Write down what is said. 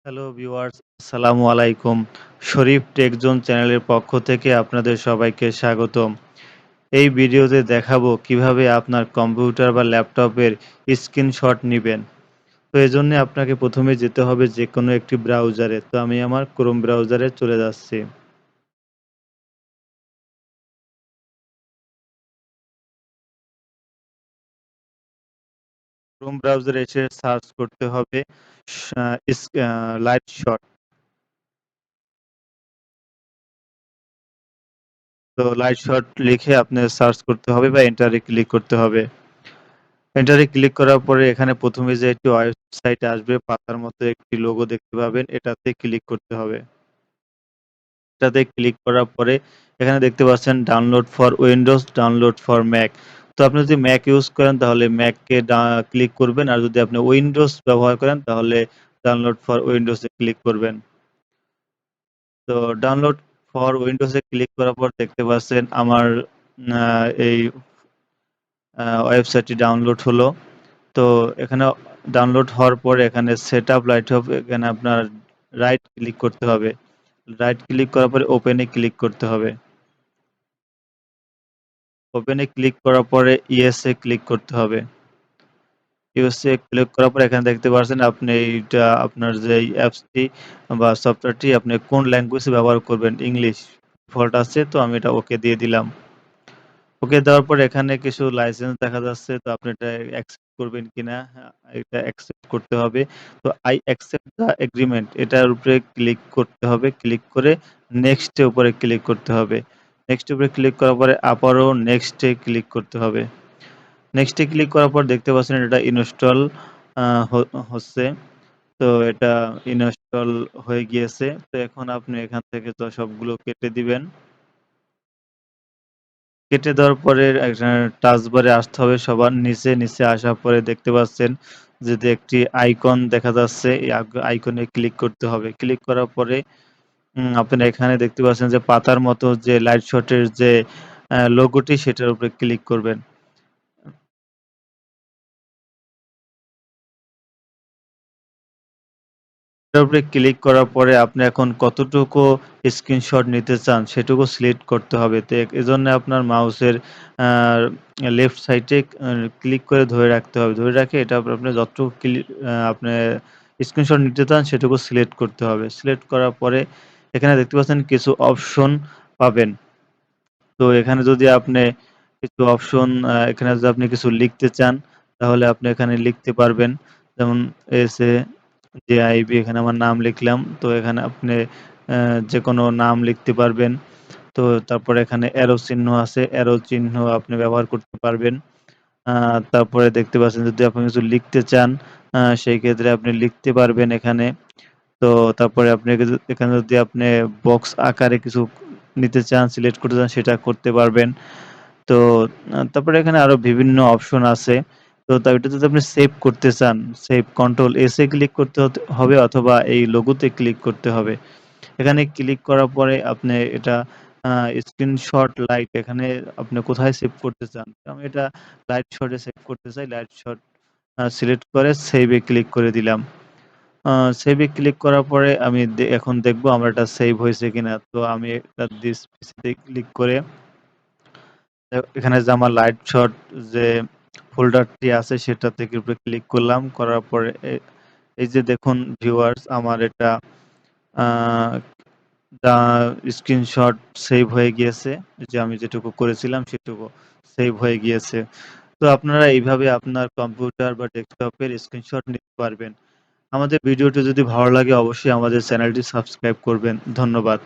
Hello viewers, আসসালামু আলাইকুম। শরীফ take zone চ্যানেলের পক্ষ থেকে আপনাদের সবাইকে স্বাগতম। এই ভিডিওতে দেখাবো কিভাবে আপনার কম্পিউটার বা ল্যাপটপের স্ক্রিনশট নিবেন। তো এজন্য আপনাকে প্রথমে যেতে হবে যেকোনো একটি ব্রাউজারে। তো আমি আমার ক্রোম ব্রাউজারে চলে যাচ্ছি। ক্রোম ব্রাউজারে এসে সার্চ করতে হবে সা ইস আ লাইটশট। তো লাইটশট লিখে আপনার সার্চ করতে হবে বা এন্টারে ক্লিক করতে হবে। এন্টারে ক্লিক করার পরে এখানে প্রথমে যে একটি ওয়েবসাইট আসবে পাতার মতো একটি লোগো দেখতে পাবেন এটাতে ক্লিক করতে হবে। এটাতে ক্লিক করার পরে এখানে দেখতে পাচ্ছেন download for Windows, download for Mac. তো আপনি যদি ম্যাক ইউজ করেন তাহলে ম্যাককে ক্লিক করবেন আর যদি আপনি উইন্ডোজ ব্যবহার করেন তাহলে ডাউনলোড ফর উইন্ডোজে ক্লিক করবেন। তো ডাউনলোড ফর উইন্ডোজে ক্লিক করার পর দেখতে পাচ্ছেন আমার এই ওয়েবসাইটটি ডাউনলোড হলো। তো এখানে ডাউনলোড হওয়ার পরে এখানে সেটআপ লাইটহব এখানে আপনার রাইট ক্লিক করতে হবে। রাইট ক্লিক করার পরে ওপেনে ক্লিক করতে হবে। ওপেনে ক্লিক করার পরে ইয়েস এ ক্লিক করতে হবে। ইয়েস এ ক্লিক করার পরে এখানে দেখতে পাচ্ছেন আপনি এইটা আপনার যে অ্যাপসটি বা সফটওয়্যারটি আপনি কোন ল্যাঙ্গুয়েজে ব্যবহার করবেন ইংলিশ ডিফল্ট আছে তো আমি এটা ওকে দিয়ে দিলাম। ওকে দেওয়ার পর এখানে কিছু লাইসেন্স দেখা যাচ্ছে তো আপনি এটা অ্যাকসেপ্ট করবেন কিনা। হ্যাঁ, এটা অ্যাকসেপ্ট করতে হবে। তো আই অ্যাকসেপ্ট দ্য এগ্রিমেন্ট এটার উপরে ক্লিক করতে হবে। ক্লিক করে নেক্সট এর উপরে ক্লিক করতে হবে। নেক্সট এর উপরে ক্লিক করার পরে আবারও নেক্সট এ ক্লিক করতে হবে। নেক্সট এ ক্লিক করার পর দেখতে পাচ্ছেন এটা ইনস্টল আ হ হচ্ছে। তো এটা ইনস্টল হয়ে গিয়েছে। তো এখন আপনি এখান থেকে তো সবগুলো কেটে দিবেন। কেটে দেওয়ার পরে টাচ বারে আসতে হবে সবার নিচে, নিচে আসার পরে দেখতে পাচ্ছেন যে একটি আইকন দেখা যাচ্ছে। এই আইকনে ক্লিক করতে হবে। ক্লিক করার পরে আপনারা এখানে দেখতে পাচ্ছেন যে পাতার মতো যে লাইট শটের যে লোগোটি সেটার উপরে ক্লিক করবেন। এটার উপরে ক্লিক করার পরে আপনি এখন কতটুকু স্ক্রিনশট নিতে চান সেটুকু সিলেক্ট করতে হবে। তো এজন্য আপনার মাউসের আ লেফট সাইডে ক্লিক করে ধরে রাখতে হবে। ধরে রাখে এটার উপর আপনি যতটুকু আপনি স্ক্রিনশট নিতে চান সেটুকু সিলেক্ট করতে হবে। সিলেক্ট করার পরে এখানে দেখতে পাচ্ছেন কিছু অপশন পাবেন। তো এখানে যদি আপনি কিছু অপশন এখানে যদি আপনি কিছু লিখতে চান তাহলে আপনি এখানে লিখতে পারবেন। যেমন JIB এখানে আমার নাম লিখলাম। তো এখানে আপনি যেকোনো নাম লিখতে পারবেন। তো তারপরে এখানে অ্যারো চিহ্ন আছে। অ্যারো চিহ্ন আপনি ব্যবহার করতে পারবেন। আ তারপরে দেখতে পাচ্ছেন যদি আপনি কিছু লিখতে চান সেই ক্ষেত্রে আপনি লিখতে পারবেন এখানে। তো তারপরে আপনি এখানে যদি আপনি বক্স আকারে কিছু নিতে চান, সিলেক্ট করতে চান সেটা করতে পারবেন। তো তারপরে এখানে আরো বিভিন্ন অপশন আছে। তো ওইটা যদি আপনি সেভ করতে চান, save control S A click করতে হবে অথবা এই লোগোতে ক্লিক করতে হবে। এখানে ক্লিক করার পরে আপনি এটা আ স্ক্রিনশট লাইট এখানে আপনি কোথায় সেভ করতে চান। আমি এটা লাইট শট এ সেভ করতে চাই। লাইট শট সিলেক্ট করে সেভ এ ক্লিক করে দিলাম। আ সেভ এ ক্লিক করার পরে আমি এখন দেখব আমার এটা সেভ হয়েছে কিনা। তো আমি এটা দিস পিসিতে ক্লিক করে এখানে যে আমার লাইট শট যে ফোল্ডারটি আছে সেটা থেকে উপরে ক্লিক করলাম। করার পরে এই যে দেখুন ভিউয়ার্স আমার এটা আ দা স্ক্রিনশট সেভ হয়ে গিয়েছে। যে আমি যেটুকু করেছিলাম সেটুকু সেভ হয়ে গিয়েছে। তো আপনারা এইভাবে আপনার কম্পিউটার বা ডেস্কটপের স্ক্রিনশট নিতে পারবেন। আমাদের ভিডিওটি যদি ভালো লাগে অবশ্যই আমাদের চ্যানেলটি সাবস্ক্রাইব করবেন। ধন্যবাদ।